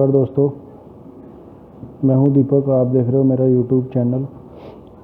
नमस्कार दोस्तों, मैं हूं दीपक। आप देख रहे हो मेरा यूट्यूब चैनल।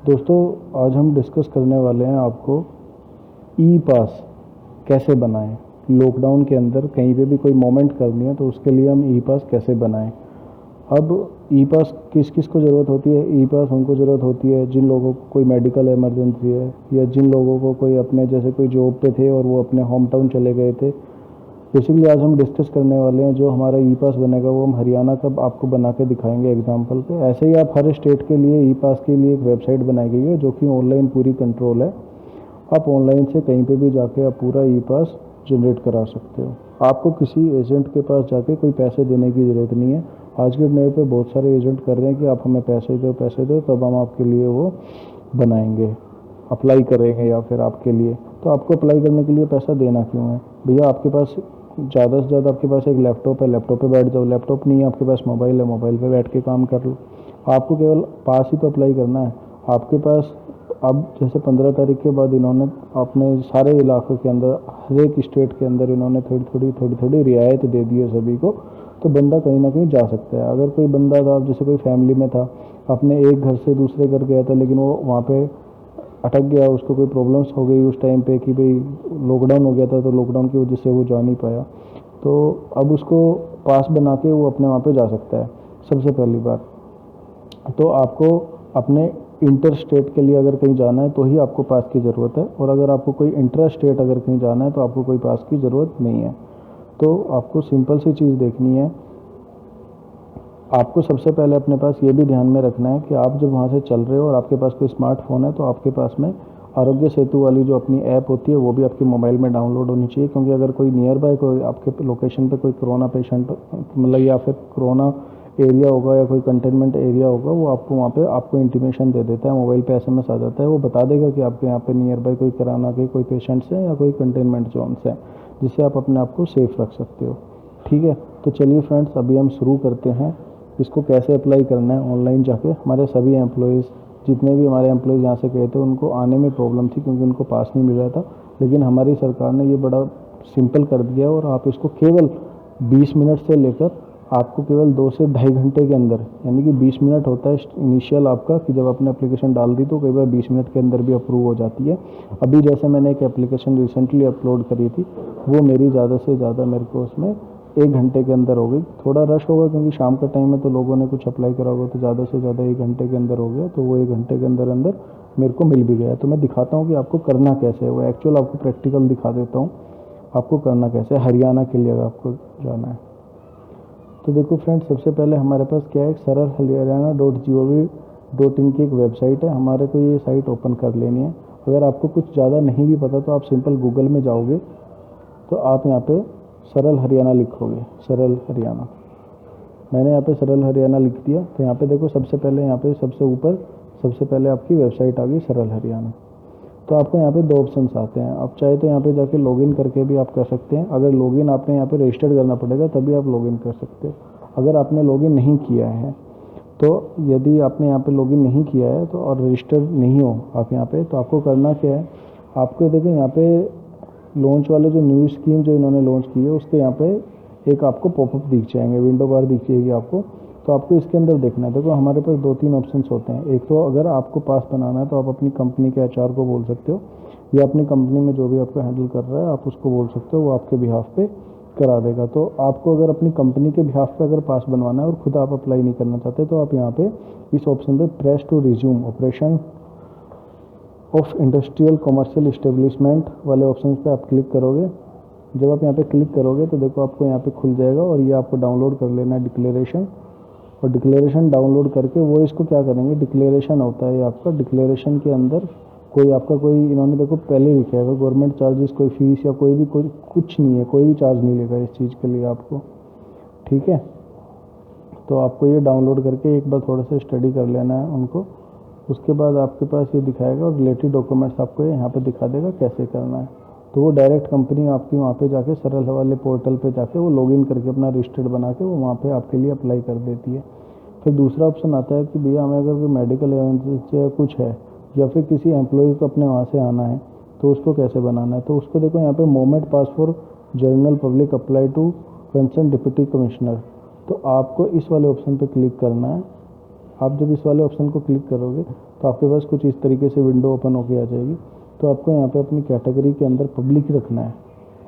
दोस्तों, आज हम डिस्कस करने वाले हैं आपको ई पास कैसे बनाएं। लॉकडाउन के अंदर कहीं पे भी कोई मोमेंट करनी है तो उसके लिए हम ई पास कैसे बनाएं। अब ई पास किस किस को ज़रूरत होती है? ई पास उनको ज़रूरत होती है जिन लोगों को कोई मेडिकल इमरजेंसी है, या जिन लोगों को कोई अपने जैसे कोई जॉब पे थे और वो अपने होम टाउन चले गए थे। बेसिकली आज हम डिस्कस करने वाले हैं जो हमारा ई पास बनेगा वो हम हरियाणा का आपको बना के दिखाएंगे एग्जांपल पे। ऐसे ही आप हर स्टेट के लिए ई पास के लिए एक वेबसाइट बनाई गई है जो कि ऑनलाइन पूरी कंट्रोल है। आप ऑनलाइन से कहीं पे भी जाके आप पूरा ई पास जनरेट करा सकते हो। आपको किसी एजेंट के पास जाके कोई पैसे देने की ज़रूरत नहीं है। आज के टाइम पे बहुत सारे एजेंट कर रहे हैं कि आप हमें पैसे दो तब हम आपके लिए वो बनाएंगे, अप्लाई करेंगे या फिर आपके लिए। तो आपको अप्लाई करने के लिए पैसा देना क्यों है भैया? आपके पास ज़्यादा से ज़्यादा आपके पास एक लैपटॉप है, लैपटॉप पे बैठ जाओ। लैपटॉप नहीं है आपके पास, मोबाइल है, मोबाइल पे बैठ के काम कर लो। आपको केवल पास ही तो अप्लाई करना है। आपके पास अब जैसे 15 तारीख के बाद इन्होंने अपने सारे इलाकों के अंदर, हर एक स्टेट के अंदर इन्होंने थोड़ी थोड़ी रियायत दे दी है सभी को। तो बंदा कहीं ना कहीं जा सकता है। अगर कोई बंदा था, जैसे कोई फैमिली में था, अपने एक घर से दूसरे घर गया था, लेकिन वो वहाँ पे अटक गया, उसको कोई प्रॉब्लम्स हो गई उस टाइम पे कि भाई लॉकडाउन हो गया था, तो लॉकडाउन की वजह से वो जा नहीं पाया, तो अब उसको पास बना के वो अपने वहाँ पे जा सकता है। सबसे पहली बात तो आपको अपने इंटर स्टेट के लिए अगर कहीं जाना है तो ही आपको पास की ज़रूरत है, और अगर आपको कोई इंटर स्टेट अगर कहीं जाना है तो आपको कोई पास की ज़रूरत नहीं है। तो आपको सिंपल सी चीज़ देखनी है। आपको सबसे पहले अपने पास ये भी ध्यान में रखना है कि आप जब वहाँ से चल रहे हो और आपके पास कोई स्मार्टफोन है तो आपके पास में आरोग्य सेतु वाली जो अपनी ऐप होती है वो भी आपके मोबाइल में डाउनलोड होनी चाहिए। क्योंकि अगर कोई नियर बाय कोई आपके लोकेशन पे कोई कोरोना पेशेंट मतलब या फिर कोरोना एरिया होगा या कोई कंटेनमेंट एरिया होगा, वो आपको वहाँ पे आपको इंटीमेशन दे देता है, मोबाइल पे एसएमएस आ जाता है, वो बता देगा कि आपके यहाँ पे नियर बाय कोई कोरोना के कोई पेशेंट्स हैं या कोई कंटेनमेंट जोन्स हैं, जिससे आप अपने आप को सेफ रख सकते हो। ठीक है, तो चलिए फ्रेंड्स, अभी हम शुरू करते हैं। इसको कैसे अप्लाई करना है ऑनलाइन जाके। हमारे सभी एम्प्लॉयज़, जितने भी हमारे एम्प्लॉयज़ यहाँ से गए थे, उनको आने में प्रॉब्लम थी क्योंकि उनको पास नहीं मिल रहा था। लेकिन हमारी सरकार ने ये बड़ा सिंपल कर दिया और आप इसको केवल 20 मिनट से लेकर आपको केवल 2 से ढाई घंटे के अंदर, यानी कि 20 मिनट होता है इनिशियल आपका, कि जब आपने एप्लीकेशन डाल दी तो कई बार 20 मिनट के अंदर भी अप्रूव हो जाती है। अभी जैसे मैंने एक एप्लीकेशन रिसेंटली अपलोड करी थी, वो मेरी ज़्यादा से ज़्यादा मेरे को उसमें 1 घंटे के अंदर हो गई। थोड़ा रश होगा क्योंकि शाम का टाइम है तो लोगों ने कुछ अप्लाई करा होगा, तो ज़्यादा से ज़्यादा 1 घंटे के अंदर हो गया। तो वो 1 घंटे के अंदर अंदर मेरे को मिल भी गया। तो मैं दिखाता हूँ कि आपको करना कैसे है। वो एक्चुअल आपको प्रैक्टिकल दिखा देता हूँ आपको करना कैसे है हरियाणा के लिए अगर आपको जाना है। तो देखो फ्रेंड्स, सबसे पहले हमारे पास क्या है, saralharyana.gov.in की एक वेबसाइट है। हमारे को ये साइट ओपन कर लेनी है। अगर आपको कुछ ज़्यादा नहीं भी पता तो आप सिंपल गूगल में जाओगे तो आप यहाँ पे सरल हरियाणा लिखोगे, सरल हरियाणा। मैंने यहाँ पे सरल हरियाणा लिख दिया। तो यहाँ पे देखो, सबसे पहले यहाँ पे सबसे ऊपर सबसे पहले आपकी वेबसाइट आ गई सरल हरियाणा। तो आपको यहाँ पे 2 ऑप्शंस आते हैं। आप चाहे तो यहाँ पे जाके लॉगिन करके भी आप कर सकते हैं। अगर लॉगिन आपने यहाँ पे रजिस्टर्ड करना पड़ेगा तभी आप लॉगिन कर सकते हो। अगर आपने लॉगिन नहीं किया है तो, यदि आपने यहाँ पे लॉगिन नहीं किया है तो और रजिस्टर्ड नहीं हो आप यहाँ पे, तो आपको करना क्या है, आपको देखिए यहाँ पे लॉन्च वाले जो न्यू स्कीम जो इन्होंने लॉन्च की है उसके यहाँ पे एक आपको पॉपअप दिख जाएंगे, विंडो बार दिख जाएगी आपको। तो आपको इसके अंदर देखना है। देखो हमारे पास 2-3 ऑप्शंस होते हैं। एक तो अगर आपको पास बनाना है तो आप अपनी कंपनी के एचआर को बोल सकते हो, या अपनी कंपनी में जो भी आपको हैंडल कर रहा है आप उसको बोल सकते हो, वो आपके बिहाफ पे करा देगा। तो आपको अगर अपनी कंपनी के बिहाफ पे अगर पास बनवाना है और खुद आप अप्लाई नहीं करना चाहते तो आप यहाँ पे इस ऑप्शन पे press to resume operation of industrial commercial establishment वाले ऑप्शन पे आप क्लिक करोगे। जब आप यहाँ पे क्लिक करोगे तो देखो आपको यहाँ पे खुल जाएगा, और ये आपको डाउनलोड कर लेना है डिक्लेरेशन। और डिक्लेरेशन डाउनलोड करके वो इसको क्या करेंगे, डिक्लेरेशन होता है आपका, डिक्लेरेशन के अंदर कोई आपका कोई इन्होंने देखो पहले लिखा है गवर्नमेंट चार्जेस, कोई फीस या कोई भी कुछ नहीं है, कोई भी चार्ज नहीं लेगा इस चीज़ के लिए आपको। ठीक है, तो आपको ये डाउनलोड करके एक बार थोड़ा सा स्टडी कर लेना है उनको। उसके बाद आपके पास ये दिखाएगा और रिलेटेड डॉक्यूमेंट्स आपको यहाँ पे दिखा देगा कैसे करना है। तो वो डायरेक्ट कंपनी आपकी वहाँ पे जाके सरल वाले पोर्टल पे जाके वो लॉगिन करके अपना रजिस्टर्ड बना के वो वहाँ पे आपके लिए अप्लाई कर देती है। फिर दूसरा ऑप्शन आता है कि भैया हमें अगर कोई मेडिकल इमरजेंसी या कुछ है, या फिर किसी एम्प्लॉय को अपने वहाँ से आना है तो उसको कैसे बनाना है। तो उसको देखो यहाँ पे moment pass for general public apply to concern deputy commissioner. तो आपको इस वाले ऑप्शन पे क्लिक करना है। आप जब इस वाले ऑप्शन को क्लिक करोगे तो आपके पास कुछ इस तरीके से विंडो ओपन होके आ जाएगी। तो आपको यहाँ पे अपनी कैटेगरी के अंदर पब्लिक रखना है।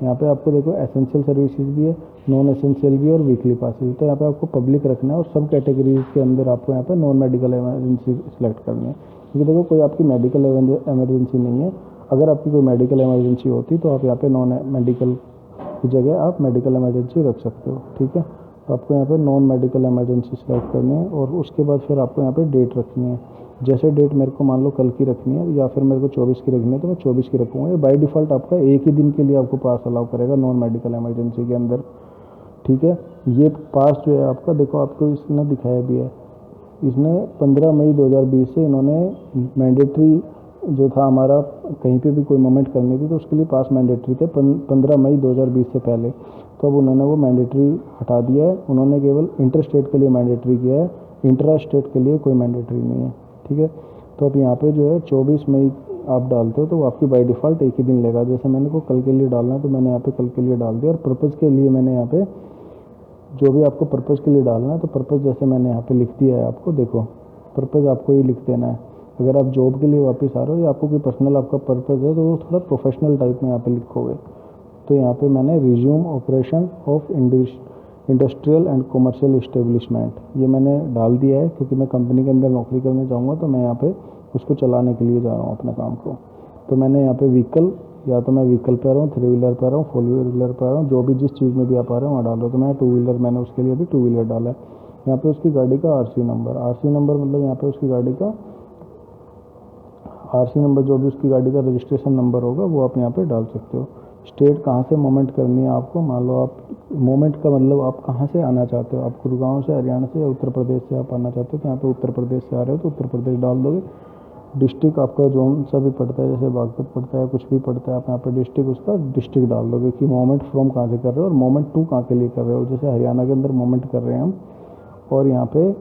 यहाँ पे आपको देखो एसेंशियल सर्विसेज भी है, नॉन एसेंशियल भी और वीकली पासेज। तो यहाँ पे आपको पब्लिक रखना है और सब कैटेगरीज के अंदर आपको यहाँ पे नॉन मेडिकल इमरजेंसी सेलेक्ट करनी है, क्योंकि देखो कोई आपकी मेडिकल इमरजेंसी नहीं है। अगर आपकी कोई मेडिकल इमरजेंसी होती तो आप यहाँ पे नॉन मेडिकल की जगह आप मेडिकल इमरजेंसी रख सकते हो। ठीक है, तो आपको यहाँ पे नॉन मेडिकल इमरजेंसी सेलेक्ट करनी है और उसके बाद फिर आपको यहाँ पे डेट रखनी है। जैसे डेट मेरे को मान लो कल की रखनी है या फिर मेरे को 24 की रखनी है तो मैं 24 की रखूँगा। ये बाय डिफ़ॉल्ट आपका एक ही दिन के लिए आपको पास अलाउ करेगा नॉन मेडिकल इमरजेंसी के अंदर। ठीक है, ये पास जो है आपका, देखो आपको इसने दिखाया भी है, इसने 15 मई 2020 से इन्होंने मैंडेटरी जो था हमारा, कहीं पे भी कोई मूवमेंट करनी थी तो उसके लिए पास मैंडेटरी थे 15 मई 2020 से पहले। तो अब उन्होंने वो मैंडेटरी हटा दिया है, उन्होंने केवल इंटर स्टेट के लिए मैंडेटरी किया है, इंट्रा स्टेट के लिए कोई मैंडेटरी नहीं है। ठीक है, तो अब यहाँ पे जो है 24 मई आप डालते हो तो वो आपकी बाय डिफ़ॉल्ट एक ही दिन लेगा। जैसे मैंने को कल के लिए डालना है तो मैंने यहाँ पे कल के लिए डाल दिया, और पर्पज़ के लिए मैंने यहाँ पे जो भी आपको पर्पज़ के लिए डालना है तो पर्पज़ जैसे मैंने यहाँ पे लिख दिया है, आपको देखो पर्पज़ आपको ये लिख देना है। अगर आप जॉब के लिए वापस आ रहे हो या आपको कोई पर्सनल आपका पर्पज़ है तो वो थोड़ा प्रोफेशनल टाइप में यहाँ पे लिखोगे। तो यहाँ पे मैंने resume operation of industrial and commercial establishment ये मैंने डाल दिया है, क्योंकि मैं कंपनी के अंदर नौकरी करने जाऊँगा तो मैं यहाँ पे उसको चलाने के लिए जा रहा हूँ अपने काम को। तो मैंने यहाँ पे व्हीकल, या तो मैं व्हीकल पे आ रहा हूँ, 3 व्हीलर पे आ रहा हूँ, 4 व्हीलर पे आ रहा हूँ, जो भी जिस चीज़ में भी आप आ रहे हो वहाँ डाल रहे हो। तो मैं 2 व्हीलर, मैंने उसके लिए भी 2 व्हीलर डाला है। यहाँ पे उसकी गाड़ी का आरसी नंबर मतलब यहाँ पे उसकी गाड़ी का आरसी नंबर, जो भी उसकी गाड़ी का रजिस्ट्रेशन नंबर होगा वो आप यहाँ पे डाल सकते हो। स्टेट कहाँ से मूवमेंट करनी है आपको, मान लो आप मूवमेंट का मतलब आप कहाँ से आना चाहते हो, आप गुड़गांव से, हरियाणा से या उत्तर प्रदेश से आप आना चाहते हो तो यहाँ पे उत्तर प्रदेश से आ रहे हो तो उत्तर प्रदेश डाल दोगे। डिस्ट्रिक्ट आपका जोन सा भी पड़ता है, जैसे बागपत पड़ता है, कुछ भी पड़ता है, आप यहाँ पे डिस्ट्रिक्ट उसका डिस्ट्रिक्ट डाल दोगे कि मूवमेंट फ्रॉम कहाँ से कर रहे हो और मूवमेंट टू कहाँ के लिए कर रहे हो। जैसे हरियाणा के अंदर मूवमेंट कर रहे हैं हम और यहाँ पे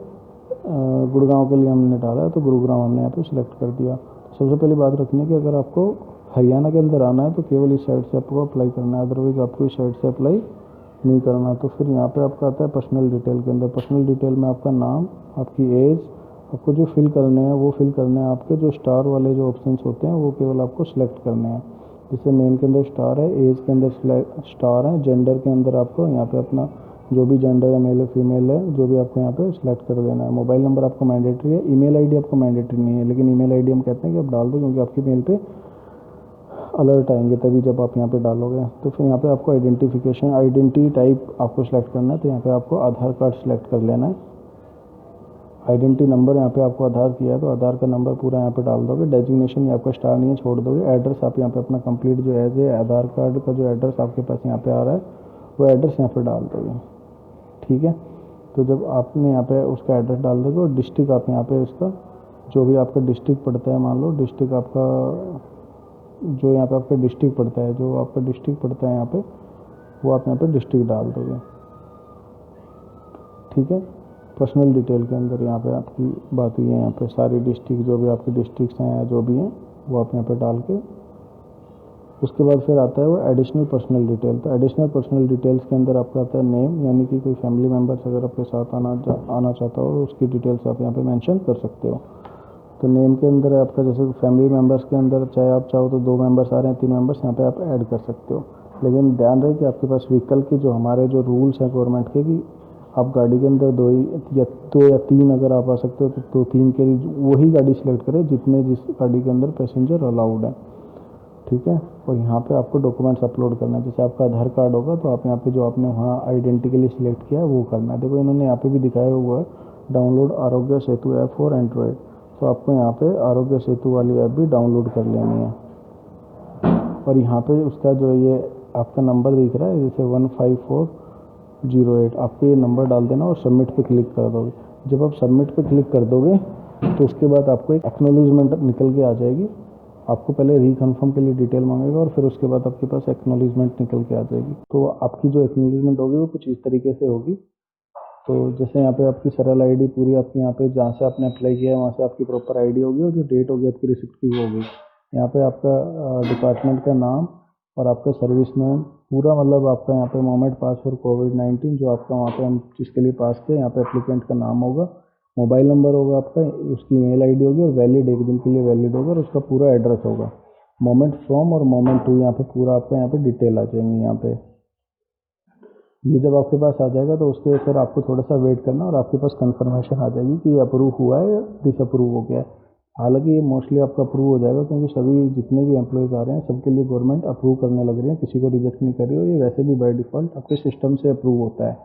गुड़गांव के लिए हमने डाला है तो गुरुग्राम हमने यहाँ पे सिलेक्ट कर दिया। सबसे पहली बात रखनी है कि अगर आपको हरियाणा के अंदर आना है तो केवल इस साइड से आपको अप्लाई करना है, अदरवाइज आपको इस साइड से अप्लाई नहीं करना। तो फिर यहाँ पे आपका आता है पर्सनल डिटेल के अंदर। पर्सनल डिटेल में आपका नाम, आपकी एज, आपको जो फिल करने हैं वो फिल करने हैं। आपके जो स्टार वाले जो ऑप्शंस होते हैं वो केवल आपको सिलेक्ट करने हैं। जैसे नेम के अंदर स्टार है, एज के अंदर स्टार है, जेंडर के अंदर आपको यहाँ पे अपना जो भी जेंडर है, मेल है फीमेल है, जो भी आपको यहाँ पे सिलेक्ट कर देना है। मोबाइल नंबर आपको मैंडेटरी है, ईमेल आईडी आपको मैंडेटरी नहीं है, लेकिन ईमेल आईडी हम कहते हैं कि आप डाल दो, क्योंकि आपकी मेल पे अलर्ट आएंगे तभी जब आप यहाँ पे डालोगे। तो फिर यहाँ पे आपको आइडेंटिटी टाइप आपको सिलेक्ट करना है, तो यहाँ पे आपको आधार कार्ड सिलेक्ट कर लेना है। आइडेंटिटी नंबर यहाँ पे आपको आधार किया है तो आधार का नंबर पूरा यहाँ पे डाल दोगे। डेजिग्नेशन ये आपका स्टार नहीं है, छोड़ दोगे। एड्रेस आप यहाँ पे अपना कंप्लीट जो एज ए आधार कार्ड का जो एड्रेस आपके पास यहाँ पे आ रहा है वो एड्रेस यहाँ पे डाल दोगे। ठीक है, तो जब आपने यहाँ पे उसका एड्रेस डाल दोगे और डिस्ट्रिक्ट आप यहाँ पे उसका जो भी आपका डिस्ट्रिक्ट पड़ता है, मान लो डिस्ट्रिक्ट आपका जो यहाँ पे आपका डिस्ट्रिक्ट पड़ता है, जो आपका डिस्ट्रिक्ट पड़ता है यहाँ पे वो आप यहाँ पे डिस्ट्रिक्ट डाल दोगे। ठीक है, पर्सनल डिटेल के अंदर यहाँ पे आपकी बात हुई है, यहाँ पे सारी डिस्ट्रिक्ट जो भी आपके डिस्ट्रिक्ट्स हैं या जो भी हैं वो आप यहाँ पे डाल के उसके बाद फिर आता है वो एडिशनल पर्सनल डिटेल। तो एडिशनल पर्सनल डिटेल्स के अंदर आपका आता है नेम, यानी कि कोई फैमिली मेम्बर्स अगर आपके साथ आना चाहता हो उसकी डिटेल्स आप यहाँ पे मेंशन कर सकते हो। तो नेम के अंदर आपका जैसे फैमिली मेम्बर्स के अंदर चाहे आप चाहो तो 2 मेम्बर्स आ रहे हैं, 3 मेम्बर्स यहाँ पे आप ऐड कर सकते हो। लेकिन ध्यान रहे कि आपके पास व्हीकल के जो हमारे जो रूल्स हैं गवर्नमेंट के, कि आप गाड़ी के अंदर 2 या 3 अगर आप आ सकते हो तो 3 के लिए वही गाड़ी सिलेक्ट करें जिस गाड़ी के अंदर पैसेंजर अलाउड है। ठीक है, और यहाँ पे आपको डॉक्यूमेंट्स अपलोड करना है। जैसे आपका आधार कार्ड होगा तो आप यहाँ पे जो आपने वहाँ आइडेंटिटी के लिए सिलेक्ट किया है वो करना है। देखो इन्होंने यहाँ पे भी दिखाया हुआ है download Aarogya Setu app for Android, तो आपको यहाँ पे आरोग्य सेतु वाली ऐप भी डाउनलोड कर लेनी है। और यहाँ पे उसका जो ये आपका नंबर दिख रहा है जैसे 15408, आपको ये नंबर डाल देना और सबमिट पे क्लिक कर दोगे। जब आप सबमिट पे क्लिक कर दोगे तो उसके बाद आपको एक एक्नॉलेजमेंट निकल के आ जाएगी। आपको पहले रिकन्फर्म के लिए डिटेल मांगेगा और फिर उसके बाद आपके पास एक्नॉलेजमेंट निकल के आ जाएगी। तो आपकी जो एक्नॉलेजमेंट होगी वो कुछ इस तरीके से होगी। तो जैसे यहाँ पे आपकी सरल आईडी पूरी आपकी यहाँ पे जहाँ से आपने अप्लाई किया है वहाँ से आपकी प्रॉपर आईडी होगी और जो डेट होगी आपकी रिसिप्ट की वो होगी। यहाँ पे आपका डिपार्टमेंट का नाम और आपका सर्विस नेम पूरा, मतलब आपका यहाँ पे मोमेंट पास फॉर कोविड-19 जो आपका वहाँ पे हम जिसके लिए पास थे, यहाँ पे एप्लीकेंट का नाम होगा, मोबाइल नंबर होगा आपका, उसकी मेल आईडी होगी और वैलिड, 1 दिन के लिए वैलिड होगा, और उसका पूरा एड्रेस होगा। मोमेंट फ्रॉम और मोमेंट टू यहाँ पे पूरा आपका यहाँ पे डिटेल आ जाएंगी। यहाँ पे ये जब आपके पास आ जाएगा तो उसके फिर आपको थोड़ा सा वेट करना और आपके पास कंफर्मेशन आ जाएगी कि ये अप्रूव हुआ है या डिसअप्रूव हो गया है। हालांकि ये मोस्टली आपका अप्रूव हो जाएगा, क्योंकि सभी जितने भी एम्प्लॉयज़ आ रहे हैं सबके लिए गवर्नमेंट अप्रूव करने लग रही है, किसी को रिजेक्ट नहीं कर रही है, और ये वैसे भी बाय डिफ़ॉल्ट आपके सिस्टम से अप्रूव होता है।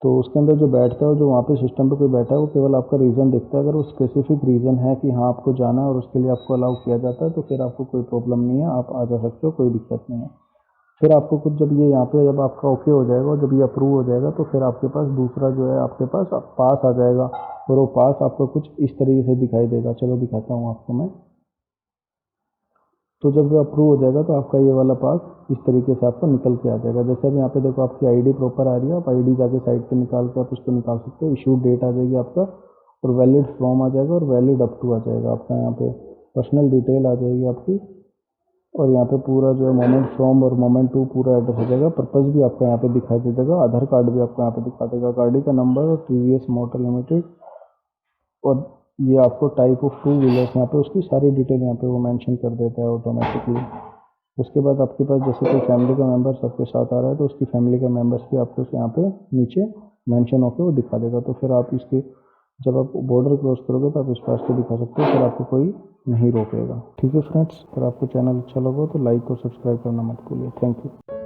तो उसके अंदर जो बैठता है, जो वहाँ पे सिस्टम पे कोई बैठा है, वो केवल आपका रीज़न देखता है। अगर वो स्पेसिफिक रीज़न है कि हाँ आपको जाना है और उसके लिए आपको अलाउ किया जाता है, तो फिर आपको कोई प्रॉब्लम नहीं है, आप आ जा सकते हो, कोई दिक्कत नहीं है। फिर आपको कुछ जब ये यहाँ पे जब आपका ओके हो जाएगा और जब ये अप्रूव हो जाएगा, तो फिर आपके पास दूसरा जो है आपके पास पास आ जाएगा, और वो पास आपको कुछ इस तरीके से दिखाई देगा। चलो दिखाता हूँ आपको मैं। तो जब वो अप्रूव हो जाएगा तो आपका ये वाला पास इस तरीके से आपको निकल के आ जाएगा। जैसे अब यहाँ पे देखो आपकी आईडी प्रॉपर आ रही है, आप आईडी जाके साइड पे निकाल के आप उसको निकाल सकते हो। इशू डेट आ जाएगी आपका, और वैलिड फ्रॉम आ जाएगा, और वैलिड अप टू आ जाएगा आपका। यहाँ पे पर्सनल डिटेल आ जाएगी आपकी, और यहाँ पे पूरा जो है मोमेंट फ्रॉम और मोमेंट टू पूरा एड्रेस हो जाएगा। पर्पज़ भी आपका यहाँ पे दिखाई दे देगा, आधार कार्ड भी आपको यहाँ पे दिखा देगा, गाड़ी का नंबर और टीवीएस मोटर लिमिटेड, और ये आपको टाइप ऑफ टू व्हीलर्स, यहाँ पे उसकी सारी डिटेल यहाँ पे वो मेंशन कर देता है ऑटोमेटिकली। उसके बाद आपके पास जैसे कोई फैमिली का मेंबर्स आपके साथ आ रहा है, तो उसकी फैमिली का मेंबर्स भी आपको यहाँ पे नीचे मेंशन होकर वो दिखा देगा। तो फिर आप इसके जब आप बॉर्डर क्रॉस करोगे तो आप इस पास से दिखा सकते हो, फिर आपको कोई नहीं रोकेगा। ठीक है फ्रेंड्स, अगर आपको चैनल अच्छा लगा तो लाइक और सब्सक्राइब करना मत भूलिए। Thank you.